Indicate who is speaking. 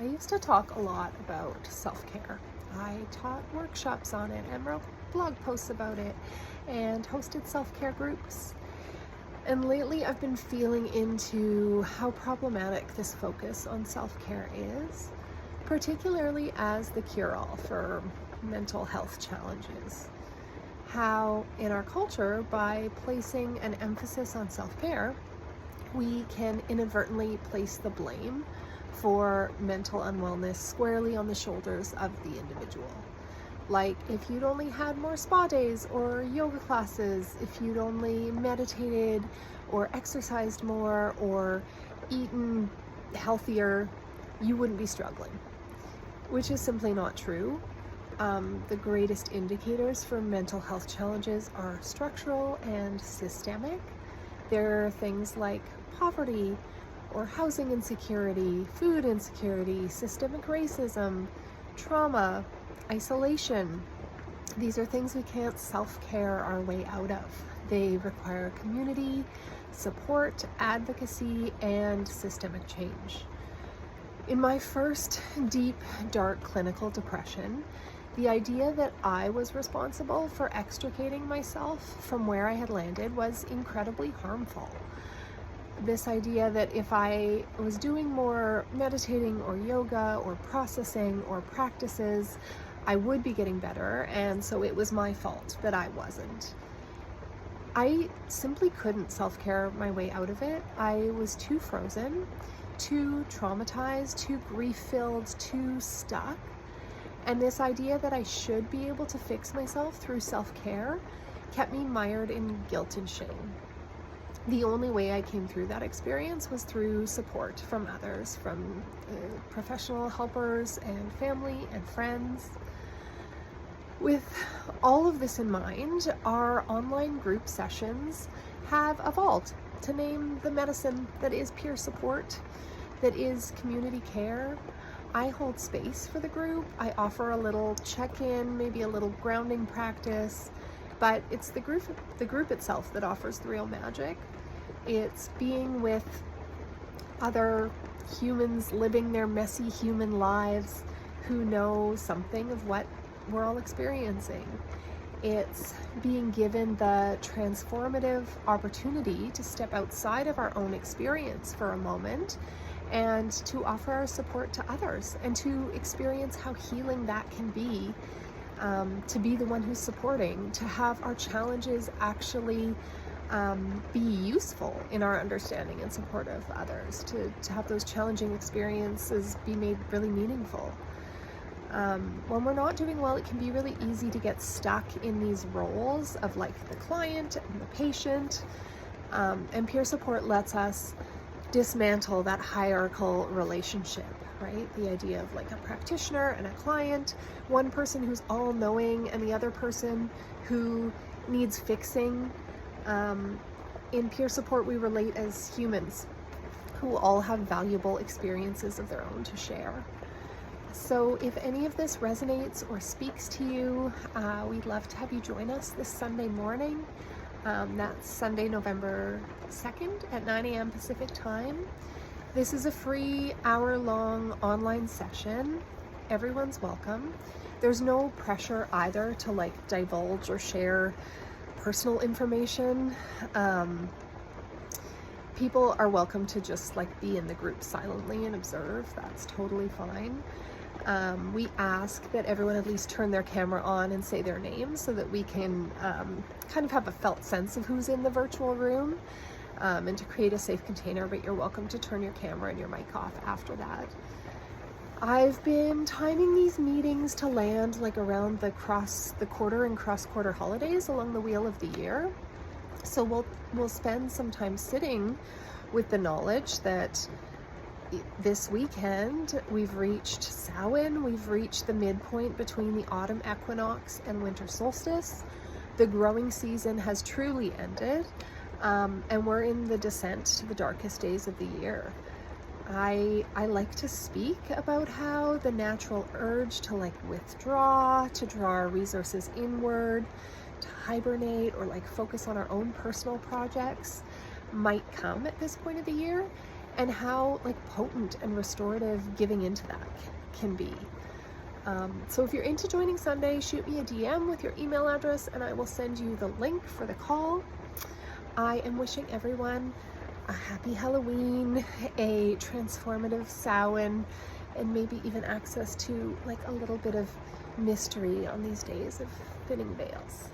Speaker 1: I used to talk a lot about self-care. I taught workshops on it and wrote blog posts about it and hosted self-care groups. And lately I've been feeling into how problematic this focus on self-care is, particularly as the cure-all for mental health challenges. How in our culture, by placing an emphasis on self-care, we can inadvertently place the blame for mental unwellness squarely on the shoulders of the individual. Like, if you'd only had more spa days or yoga classes, if you'd only meditated or exercised more or eaten healthier, you wouldn't be struggling, which is simply not true. The greatest indicators for mental health challenges are structural and systemic. There are things like poverty or housing insecurity, food insecurity, systemic racism, trauma, isolation. These are things we can't self-care our way out of. They require community, support, advocacy, and systemic change. In my first deep, dark clinical depression, the idea that I was responsible for extricating myself from where I had landed was incredibly harmful. This idea that if I was doing more meditating or yoga or processing or practices, I would be getting better, and so it was my fault that I wasn't. I simply couldn't self-care my way out of it. I was too frozen, too traumatized, too grief-filled, too stuck. And this idea that I should be able to fix myself through self-care kept me mired in guilt and shame. The only way I came through that experience was through support from others, from professional helpers and family and friends. With all of this in mind, our online group sessions have evolved to name the medicine that is peer support, that is community care. I hold space for the group. I offer a little check-in, maybe a little grounding practice, but it's the group itself that offers the real magic. It's being with other humans living their messy human lives who know something of what we're all experiencing. It's being given the transformative opportunity to step outside of our own experience for a moment and to offer our support to others and to experience how healing that can be, to be the one who's supporting, to have our challenges actually be useful in our understanding and support of others, to have those challenging experiences be made really meaningful. When we're not doing well, it can be really easy to get stuck in these roles of like the client and the patient, and peer support lets us dismantle that hierarchical relationship, right? The idea of like a practitioner and a client, one person who's all-knowing and the other person who needs fixing. In peer support, we relate as humans who all have valuable experiences of their own to share. So if any of this resonates or speaks to you, we'd love to have you join us this Sunday morning. That's Sunday, November 2nd at 9 a.m. Pacific time. This is a free hour-long online session. Everyone's welcome. There's no pressure either to like divulge or share personal information. People are welcome to just like be in the group silently and observe. That's totally fine. We ask that everyone at least turn their camera on and say their name so that we can kind of have a felt sense of who's in the virtual room, and to create a safe container, but you're welcome to turn your camera and your mic off after that. I've been timing these meetings to land like around the quarter and cross-quarter holidays along the wheel of the year. So we'll spend some time sitting with the knowledge that this weekend we've reached Samhain, we've reached the midpoint between the autumn equinox and winter solstice. The growing season has truly ended, and we're in the descent to the darkest days of the year. I like to speak about how the natural urge to like withdraw, to draw our resources inward, to hibernate or like focus on our own personal projects might come at this point of the year. and how like potent and restorative giving into that can be. So if you're into joining Sunday, shoot me a DM with your email address and I will send you the link for the call. I am wishing everyone a happy Halloween, a transformative Samhain, and maybe even access to like a little bit of mystery on these days of thinning veils.